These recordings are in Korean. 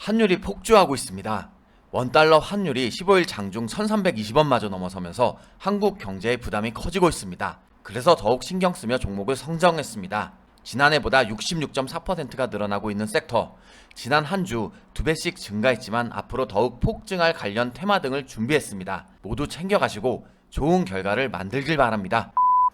환율이 폭주하고 있습니다. 원달러 환율이 15일 장중 1320원마저 넘어서면서 한국 경제의 부담이 커지고 있습니다. 그래서 더욱 신경 쓰며 종목을 선정했습니다. 지난해보다 66.4%가 늘어나고 있는 섹터, 지난 한 주 2배씩 증가했지만 앞으로 더욱 폭증할 관련 테마 등을 준비했습니다. 모두 챙겨가시고 좋은 결과를 만들길 바랍니다.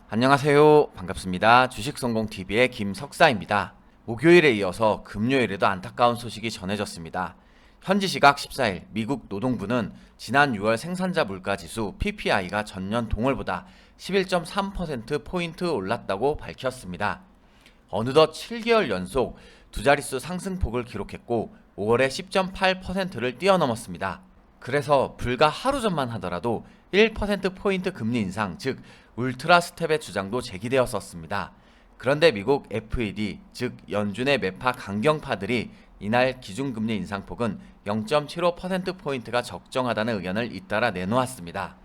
안녕하세요. 반갑습니다. 주식성공TV의 김석사입니다. 목요일에 이어서 금요일에도 안타까운 소식이 전해졌습니다. 현지 시각 14일 미국 노동부는 지난 6월 생산자 물가지수 PPI가 전년 동월보다 11.3%포인트 올랐다고 밝혔습니다. 어느덧 7개월 연속 두 자릿수 상승폭을 기록했고 5월에 10.8%를 뛰어넘었습니다. 그래서 불과 하루 전만 하더라도 1%포인트 금리 인상, 즉 울트라 스텝의 주장도 제기되었었습니다. 그런데 미국 FED, 즉 연준의 매파 강경파들이 이날 기준금리 인상폭은 0.75%포인트가 적정하다는 의견을 잇따라 내놓았습니다.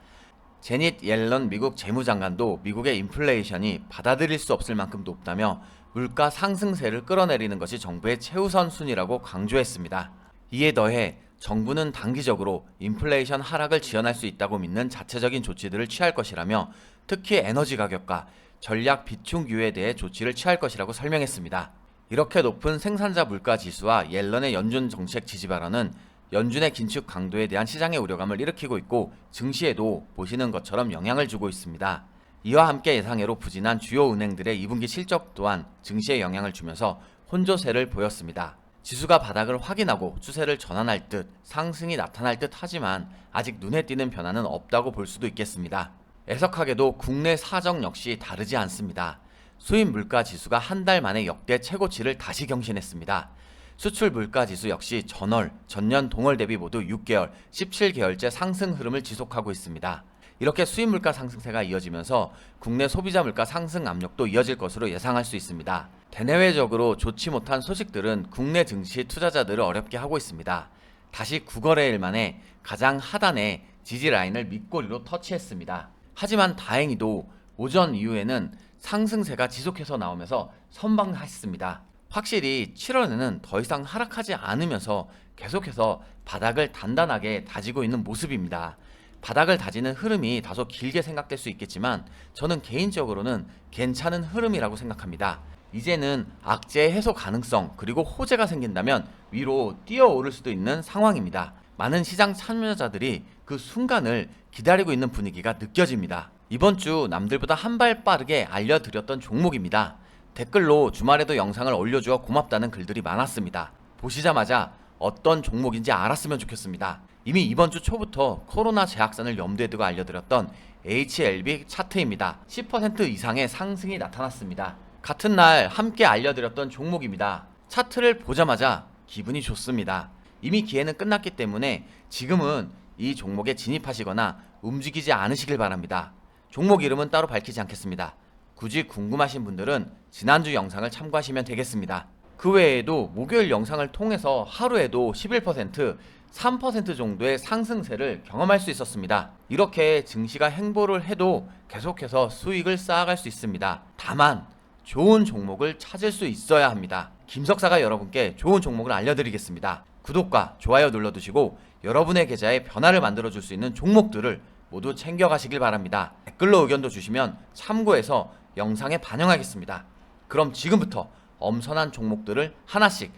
제닛 옐런 미국 재무장관도 미국의 인플레이션이 받아들일 수 없을 만큼 높다며 물가 상승세를 끌어내리는 것이 정부의 최우선 순위라고 강조했습니다. 이에 더해 정부는 단기적으로 인플레이션 하락을 지연할 수 있다고 믿는 자체적인 조치들을 취할 것이라며 특히 에너지 가격과 전략 비축 유예에 대해 조치를 취할 것이라고 설명했습니다. 이렇게 높은 생산자 물가 지수와 옐런의 연준 정책 지지 발언은 연준의 긴축 강도에 대한 시장의 우려감을 일으키고 있고 증시에도 보시는 것처럼 영향을 주고 있습니다. 이와 함께 예상외로 부진한 주요 은행들의 2분기 실적 또한 증시에 영향을 주면서 혼조세를 보였습니다. 지수가 바닥을 확인하고 추세를 전환할 듯 상승이 나타날 듯 하지만 아직 눈에 띄는 변화는 없다고 볼 수도 있겠습니다. 애석하게도 국내 사정 역시 다르지 않습니다. 수입 물가 지수가 한 달 만에 역대 최고치를 다시 경신했습니다. 수출 물가 지수 역시 전년 동월 대비 모두 6개월, 17개월째 상승 흐름을 지속하고 있습니다. 이렇게 수입 물가 상승세가 이어지면서 국내 소비자 물가 상승 압력도 이어질 것으로 예상할 수 있습니다. 대내외적으로 좋지 못한 소식들은 국내 증시 투자자들을 어렵게 하고 있습니다. 다시 9거래일 만에 가장 하단의 지지 라인을 밑꼬리로 터치했습니다. 하지만 다행히도 오전 이후에는 상승세가 지속해서 나오면서 선방했습니다. 확실히 7월에는 더 이상 하락하지 않으면서 계속해서 바닥을 단단하게 다지고 있는 모습입니다. 바닥을 다지는 흐름이 다소 길게 생각될 수 있겠지만 저는 개인적으로는 괜찮은 흐름이라고 생각합니다. 이제는 악재 해소 가능성 그리고 호재가 생긴다면 위로 뛰어오를 수도 있는 상황입니다. 많은 시장 참여자들이 그 순간을 기다리고 있는 분위기가 느껴집니다. 이번 주 남들보다 한 발 빠르게 알려드렸던 종목입니다. 댓글로 주말에도 영상을 올려주어 고맙다는 글들이 많았습니다. 보시자마자 어떤 종목인지 알았으면 좋겠습니다. 이미 이번 주 초부터 코로나 재확산을 염두에 두고 알려드렸던 HLB 차트입니다. 10% 이상의 상승이 나타났습니다. 같은 날 함께 알려드렸던 종목입니다. 차트를 보자마자 기분이 좋습니다. 이미 기회는 끝났기 때문에 지금은 이 종목에 진입하시거나 움직이지 않으시길 바랍니다. 종목 이름은 따로 밝히지 않겠습니다. 굳이 궁금하신 분들은 지난주 영상을 참고하시면 되겠습니다. 그 외에도 목요일 영상을 통해서 하루에도 11%, 3% 정도의 상승세를 경험할 수 있었습니다. 이렇게 증시가 행보를 해도 계속해서 수익을 쌓아갈 수 있습니다. 다만 좋은 종목을 찾을 수 있어야 합니다. 김석사가 여러분께 좋은 종목을 알려드리겠습니다. 구독과 좋아요 눌러두시고 여러분의 계좌에 변화를 만들어줄 수 있는 종목들을 모두 챙겨가시길 바랍니다. 댓글로 의견도 주시면 참고해서 영상에 반영하겠습니다. 그럼 지금부터 엄선한 종목들을 하나씩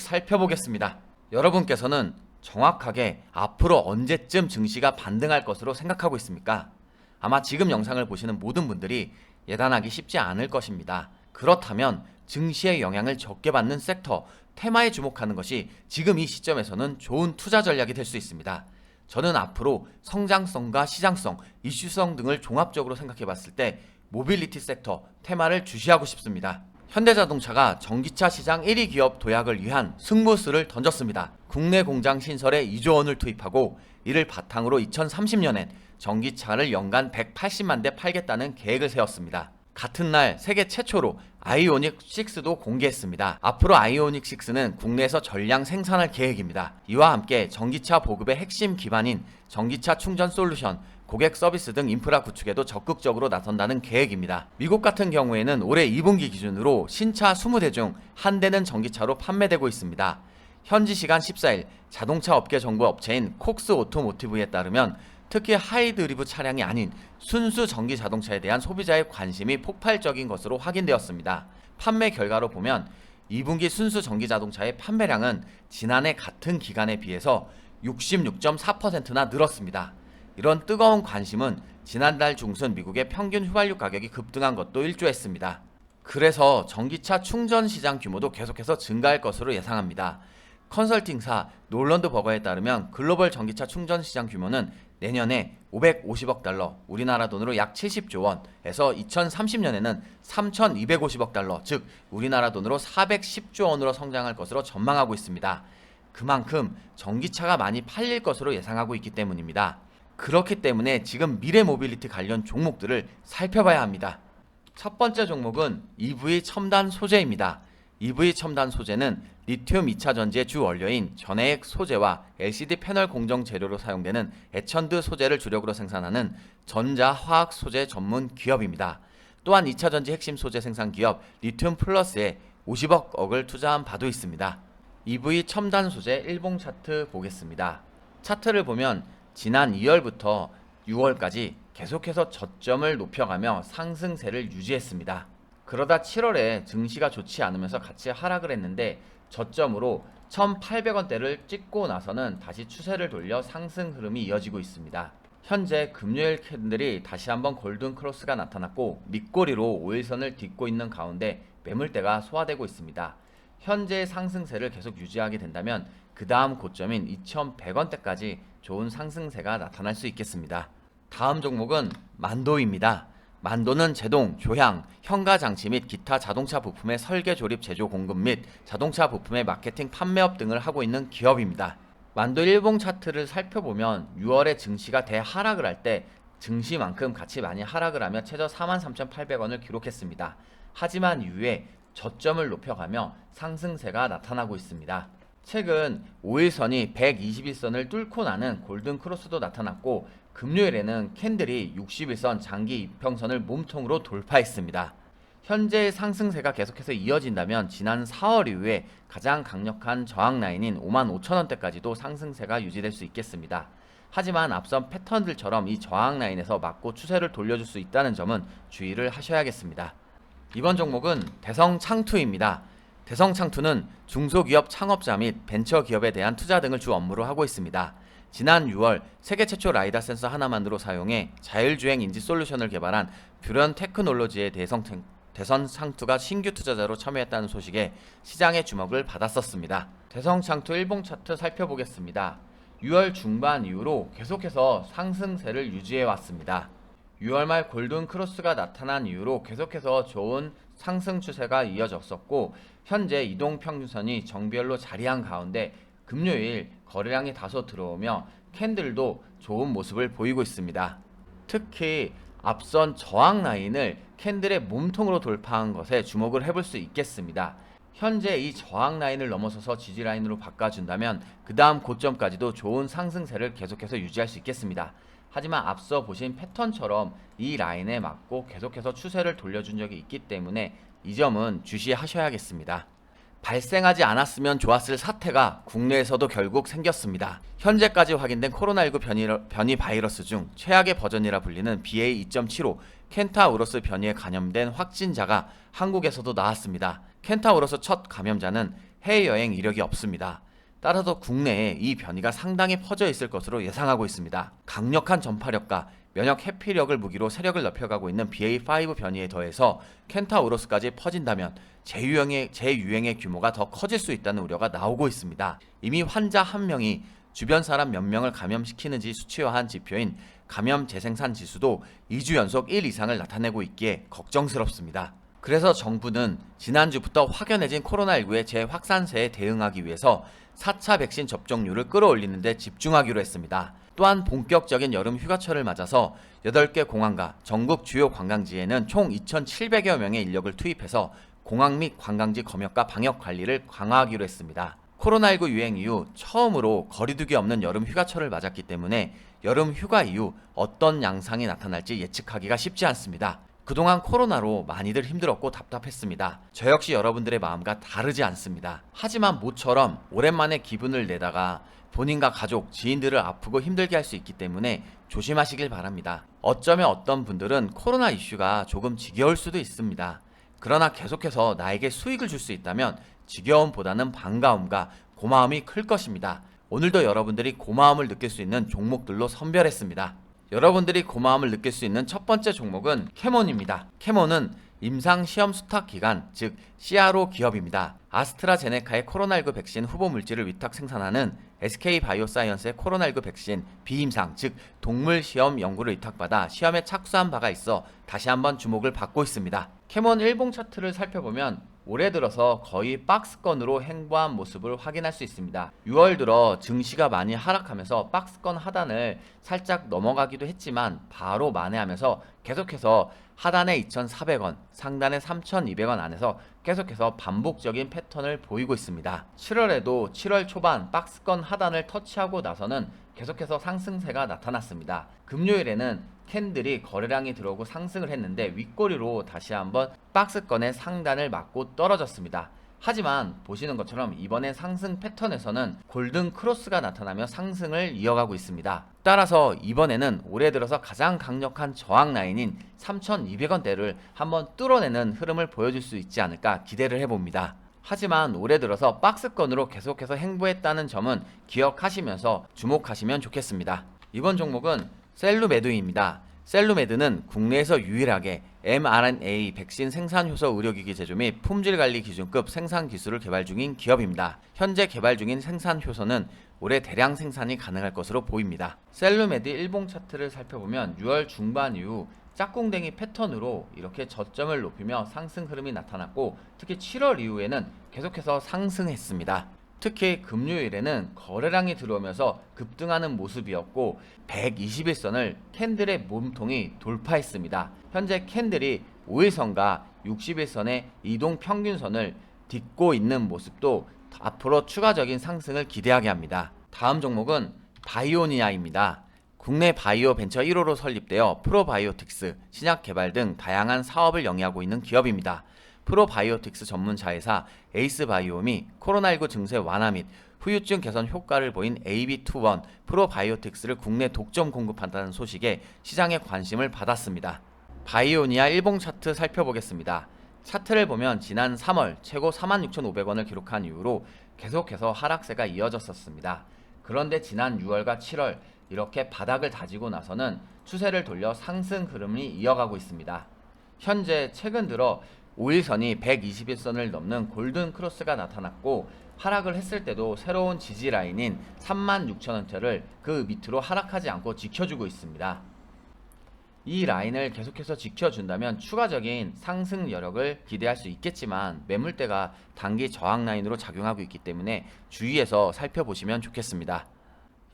살펴보겠습니다. 여러분께서는 정확하게 앞으로 언제쯤 증시가 반등할 것으로 생각하고 있습니까? 아마 지금 영상을 보시는 모든 분들이 예단하기 쉽지 않을 것입니다. 그렇다면 증시의 영향을 적게 받는 섹터, 테마에 주목하는 것이 지금 이 시점에서는 좋은 투자 전략이 될 수 있습니다. 저는 앞으로 성장성과 시장성, 이슈성 등을 종합적으로 생각해 봤을 때 모빌리티 섹터, 테마를 주시하고 싶습니다. 현대자동차가 전기차 시장 1위 기업 도약을 위한 승부수를 던졌습니다. 국내 공장 신설에 2조 원을 투입하고 이를 바탕으로 2030년엔 전기차를 연간 180만 대 팔겠다는 계획을 세웠습니다. 같은 날 세계 최초로 아이오닉 6도 공개했습니다. 앞으로 아이오닉 6는 국내에서 전량 생산할 계획입니다. 이와 함께 전기차 보급의 핵심 기반인 전기차 충전 솔루션, 고객 서비스 등 인프라 구축에도 적극적으로 나선다는 계획입니다. 미국 같은 경우에는 올해 2분기 기준으로 신차 20대 중 한 대는 전기차로 판매되고 있습니다. 현지 시간 14일 자동차 업계 정보 업체인 콕스 오토모티브에 따르면 특히 하이드리브 차량이 아닌 순수 전기 자동차에 대한 소비자의 관심이 폭발적인 것으로 확인되었습니다. 판매 결과로 보면 2분기 순수 전기 자동차의 판매량은 지난해 같은 기간에 비해서 66.4%나 늘었습니다. 이런 뜨거운 관심은 지난달 중순 미국의 평균 휘발유 가격이 급등한 것도 일조했습니다. 그래서 전기차 충전 시장 규모도 계속해서 증가할 것으로 예상합니다. 컨설팅사 놀런드 버거에 따르면 글로벌 전기차 충전 시장 규모는 내년에 550억 달러, 우리나라 돈으로 약 70조 원에서 2030년에는 3,250억 달러, 즉 우리나라 돈으로 410조 원으로 성장할 것으로 전망하고 있습니다. 그만큼 전기차가 많이 팔릴 것으로 예상하고 있기 때문입니다. 그렇기 때문에 지금 미래 모빌리티 관련 종목들을 살펴봐야 합니다. 첫 번째 종목은 EV 첨단 소재입니다. EV 첨단 소재는 리튬 2차 전지의 주 원료인 전해액 소재와 LCD 패널 공정 재료로 사용되는 에천드 소재를 주력으로 생산하는 전자화학 소재 전문 기업입니다. 또한 2차 전지 핵심 소재 생산 기업 리튬 플러스에 50억을 투자한 바도 있습니다. EV 첨단 소재 일봉 차트 보겠습니다. 차트를 보면 지난 2월부터 6월까지 계속해서 저점을 높여가며 상승세를 유지했습니다. 그러다 7월에 증시가 좋지 않으면서 같이 하락을 했는데 저점으로 1,800원대를 찍고 나서는 다시 추세를 돌려 상승 흐름이 이어지고 있습니다. 현재 금요일 캔들이 다시 한번 골든 크로스가 나타났고 밑꼬리로 5일선을 딛고 있는 가운데 매물대가 소화되고 있습니다. 현재의 상승세를 계속 유지하게 된다면 그 다음 고점인 2,100원대까지 좋은 상승세가 나타날 수 있겠습니다. 다음 종목은 만도입니다. 만도는 제동, 조향, 현가 장치 및 기타 자동차 부품의 설계 조립 제조 공급 및 자동차 부품의 마케팅 판매업 등을 하고 있는 기업입니다. 만도 일봉 차트를 살펴보면 6월에 증시가 대하락을 할 때 증시만큼 같이 많이 하락을 하며 최저 43,800원을 기록했습니다. 하지만 이후에 저점을 높여가며 상승세가 나타나고 있습니다. 최근 5일선이 121선을 뚫고 나는 골든 크로스도 나타났고 금요일에는 캔들이 61선 장기 이평선을 몸통으로 돌파했습니다. 현재의 상승세가 계속해서 이어진다면 지난 4월 이후에 가장 강력한 저항 라인인 55,000원대까지도 상승세가 유지될 수 있겠습니다. 하지만 앞선 패턴들처럼 이 저항 라인에서 맞고 추세를 돌려줄 수 있다는 점은 주의를 하셔야겠습니다. 이번 종목은 대성창투입니다. 대성창투는 중소기업 창업자 및 벤처기업에 대한 투자 등을 주 업무로 하고 있습니다. 지난 6월 세계 최초 라이다 센서 하나만으로 사용해 자율주행 인지 솔루션을 개발한 뷰런 테크놀로지의 대성창투가 신규 투자자로 참여했다는 소식에 시장의 주목을 받았었습니다. 대성창투 일봉 차트 살펴보겠습니다. 6월 중반 이후로 계속해서 상승세를 유지해 왔습니다. 6월 말 골든 크로스가 나타난 이후로 계속해서 좋은 상승 추세가 이어졌었고 현재 이동평균선이 정별로 자리한 가운데 금요일 거래량이 다소 들어오며 캔들도 좋은 모습을 보이고 있습니다. 특히 앞선 저항 라인을 캔들의 몸통으로 돌파한 것에 주목을 해볼 수 있겠습니다. 현재 이 저항 라인을 넘어서서 지지 라인으로 바꿔준다면 그 다음 고점까지도 좋은 상승세를 계속해서 유지할 수 있겠습니다. 하지만 앞서 보신 패턴처럼 이 라인에 맞고 계속해서 추세를 돌려준 적이 있기 때문에 이 점은 주시하셔야겠습니다. 발생하지 않았으면 좋았을 사태가 국내에서도 결국 생겼습니다. 현재까지 확인된 코로나19 변이 바이러스 중 최악의 버전이라 불리는 BA.2.75 켄타우로스 변이에 감염된 확진자가 한국에서도 나왔습니다. 켄타우로스 첫 감염자는 해외여행 이력이 없습니다. 따라서 국내에 이 변이가 상당히 퍼져 있을 것으로 예상하고 있습니다. 강력한 전파력과 면역 회피력을 무기로 세력을 넓혀가고 있는 BA.5 변이에 더해서 켄타우로스까지 퍼진다면 재유행의 규모가 더 커질 수 있다는 우려가 나오고 있습니다. 이미 환자 한 명이 주변 사람 몇 명을 감염시키는지 수치화한 지표인 감염 재생산 지수도 2주 연속 1 이상을 나타내고 있기에 걱정스럽습니다. 그래서 정부는 지난주부터 확연해진 코로나19의 재확산세에 대응하기 위해서 4차 백신 접종률을 끌어올리는 데 집중하기로 했습니다. 또한 본격적인 여름 휴가철을 맞아서 8개 공항과 전국 주요 관광지에는 총 2,700여 명의 인력을 투입해서 공항 및 관광지 검역과 방역 관리를 강화하기로 했습니다. 코로나19 유행 이후 처음으로 거리두기 없는 여름 휴가철을 맞았기 때문에 여름 휴가 이후 어떤 양상이 나타날지 예측하기가 쉽지 않습니다. 그동안 코로나로 많이들 힘들었고 답답했습니다. 저 역시 여러분들의 마음과 다르지 않습니다. 하지만 모처럼 오랜만에 기분을 내다가 본인과 가족, 지인들을 아프고 힘들게 할 수 있기 때문에 조심하시길 바랍니다. 어쩌면 어떤 분들은 코로나 이슈가 조금 지겨울 수도 있습니다. 그러나 계속해서 나에게 수익을 줄 수 있다면 지겨움보다는 반가움과 고마움이 클 것입니다. 오늘도 여러분들이 고마움을 느낄 수 있는 종목들로 선별했습니다. 여러분들이 고마움을 느낄 수 있는 첫 번째 종목은 캐몬입니다. 캐몬은 임상시험 수탁 기관, 즉 CRO 기업입니다. 아스트라제네카의 코로나19 백신 후보 물질을 위탁 생산하는 SK바이오사이언스의 코로나19 백신 비임상, 즉 동물 시험 연구를 위탁받아 시험에 착수한 바가 있어 다시 한번 주목을 받고 있습니다. 캐몬 일봉 차트를 살펴보면 올해 들어서 거의 박스권으로 횡보한 모습을 확인할 수 있습니다. 6월 들어 증시가 많이 하락하면서 박스권 하단을 살짝 넘어가기도 했지만 바로 만회하면서 계속해서 하단에 2,400원, 상단에 3,200원 안에서 계속해서 반복적인 패턴을 보이고 있습니다. 7월에도 7월 초반 박스권 하단을 터치하고 나서는 계속해서 상승세가 나타났습니다. 금요일에는 캔들이 거래량이 들어오고 상승을 했는데 윗꼬리로 다시 한번 박스권의 상단을 맞고 떨어졌습니다. 하지만 보시는 것처럼 이번에 상승 패턴에서는 골든 크로스가 나타나며 상승을 이어가고 있습니다. 따라서 이번에는 올해 들어서 가장 강력한 저항 라인인 3,200원대를 한번 뚫어내는 흐름을 보여줄 수 있지 않을까 기대를 해봅니다. 하지만 올해 들어서 박스권으로 계속해서 횡보했다는 점은 기억하시면서 주목하시면 좋겠습니다. 이번 종목은 셀루메드입니다. 셀루메드는 국내에서 유일하게 mRNA 백신 생산 효소 의료기기 제조 및 품질관리 기준급 생산 기술을 개발 중인 기업입니다. 현재 개발 중인 생산 효소는 올해 대량 생산이 가능할 것으로 보입니다. 셀루메드 일봉 차트를 살펴보면 6월 중반 이후 짝꿍댕이 패턴으로 이렇게 저점을 높이며 상승 흐름이 나타났고 특히 7월 이후에는 계속해서 상승했습니다. 특히 금요일에는 거래량이 들어오면서 급등하는 모습이었고 121선을 캔들의 몸통이 돌파했습니다. 현재 캔들이 5일선과 60일선의 이동 평균선을 딛고 있는 모습도 앞으로 추가적인 상승을 기대하게 합니다. 다음 종목은 바이오니아입니다. 국내 바이오 벤처 1호로 설립되어 프로바이오틱스, 신약 개발 등 다양한 사업을 영위하고 있는 기업입니다. 프로바이오틱스 전문 자회사 에이스바이옴이 코로나19 증세 완화 및 후유증 개선 효과를 보인 AB21 프로바이오틱스를 국내 독점 공급한다는 소식에 시장의 관심을 받았습니다. 바이오니아 일봉 차트 살펴보겠습니다. 차트를 보면 지난 3월 최고 46,500원을 기록한 이후로 계속해서 하락세가 이어졌었습니다. 그런데 지난 6월과 7월 이렇게 바닥을 다지고 나서는 추세를 돌려 상승 흐름이 이어가고 있습니다. 현재 최근 들어 5일선이 121선을 넘는 골든 크로스가 나타났고 하락을 했을 때도 새로운 지지 라인인 36,000원대를 그 밑으로 하락하지 않고 지켜주고 있습니다. 이 라인을 계속해서 지켜준다면 추가적인 상승 여력을 기대할 수 있겠지만 매물대가 단기 저항 라인으로 작용하고 있기 때문에 주의해서 살펴보시면 좋겠습니다.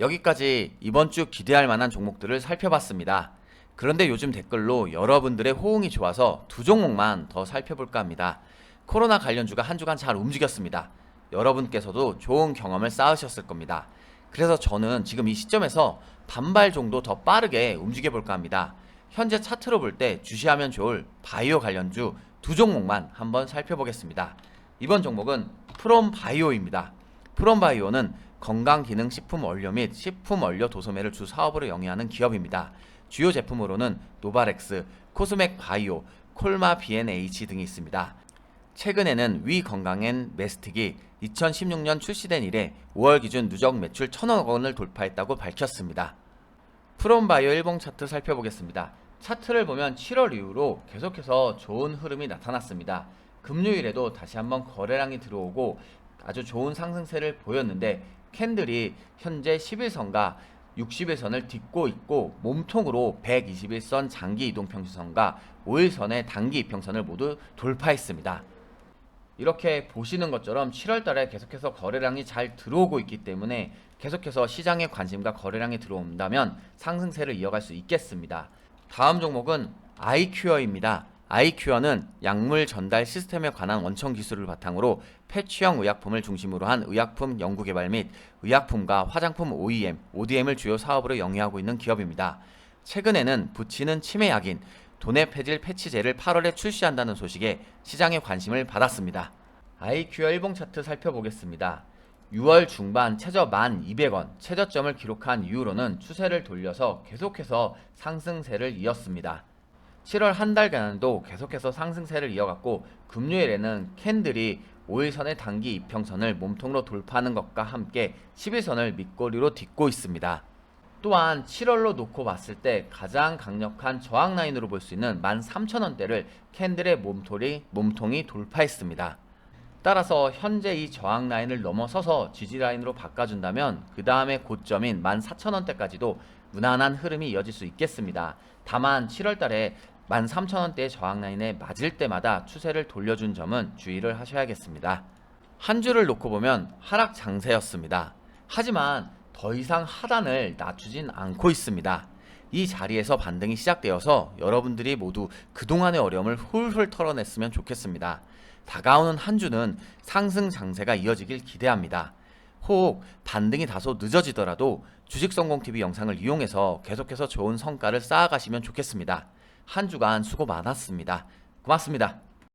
여기까지 이번 주 기대할 만한 종목들을 살펴봤습니다. 그런데 요즘 댓글로 여러분들의 호응이 좋아서 두 종목만 더 살펴볼까 합니다. 코로나 관련주가 한 주간 잘 움직였습니다. 여러분께서도 좋은 경험을 쌓으셨을 겁니다. 그래서 저는 지금 이 시점에서 반발 정도 더 빠르게 움직여 볼까 합니다. 현재 차트로 볼 때 주시하면 좋을 바이오 관련주 두 종목만 한번 살펴보겠습니다. 이번 종목은 프롬바이오입니다. 프롬바이오는 건강기능식품 원료 및 식품 원료 도소매를 주 사업으로 영위하는 기업입니다. 주요 제품으로는 노바렉스, 코스맥 바이오, 콜마 B&H 등이 있습니다. 최근에는 위 건강엔 메스틱이 2016년 출시된 이래 5월 기준 누적 매출 1,000억 원을 돌파했다고 밝혔습니다. 프롬바이오 일봉 차트 살펴보겠습니다. 차트를 보면 7월 이후로 계속해서 좋은 흐름이 나타났습니다. 금요일에도 다시 한번 거래량이 들어오고 아주 좋은 상승세를 보였는데 캔들이 현재 11선과 60일선을 딛고 있고 몸통으로 121선 장기 이동평균선과 5일선의 단기 이평선을 모두 돌파했습니다. 이렇게 보시는 것처럼 7월달에 계속해서 거래량이 잘 들어오고 있기 때문에 계속해서 시장의 관심과 거래량이 들어온다면 상승세를 이어갈 수 있겠습니다. 다음 종목은 아이큐어입니다. 아이큐어는 약물 전달 시스템에 관한 원천 기술을 바탕으로 패치형 의약품을 중심으로 한 의약품 연구개발 및 의약품과 화장품 OEM, ODM을 주요 사업으로 영위하고 있는 기업입니다. 최근에는 붙이는 치매약인 도내 폐질 패치제를 8월에 출시한다는 소식에 시장의 관심을 받았습니다. IQ어 일봉 차트 살펴보겠습니다. 6월 중반 최저 1,200원 최저점을 기록한 이후로는 추세를 돌려서 계속해서 상승세를 이었습니다. 7월 한 달간도 계속해서 상승세를 이어갔고 금요일에는 캔들이 5일선의 단기 이평선을 몸통으로 돌파하는 것과 함께 10일선을 밑거리로 딛고 있습니다. 또한 7월로 놓고 봤을 때 가장 강력한 저항 라인으로 볼 수 있는 13,000원대를 캔들의 몸통이 돌파했습니다. 따라서 현재 이 저항 라인을 넘어서서 지지 라인으로 바꿔준다면 그 다음에 고점인 14,000원대까지도 무난한 흐름이 이어질 수 있겠습니다. 다만 7월 달에 13,000원대의 저항 라인에 맞을 때마다 추세를 돌려준 점은 주의를 하셔야겠습니다. 한 주를 놓고 보면 하락 장세였습니다. 하지만 더 이상 하단을 낮추진 않고 있습니다. 이 자리에서 반등이 시작되어서 여러분들이 모두 그동안의 어려움을 훌훌 털어냈으면 좋겠습니다. 다가오는 한 주는 상승 장세가 이어지길 기대합니다. 혹 반등이 다소 늦어지더라도 주식성공TV 영상을 이용해서 계속해서 좋은 성과를 쌓아가시면 좋겠습니다. 한 주간 수고 많았습니다. 고맙습니다.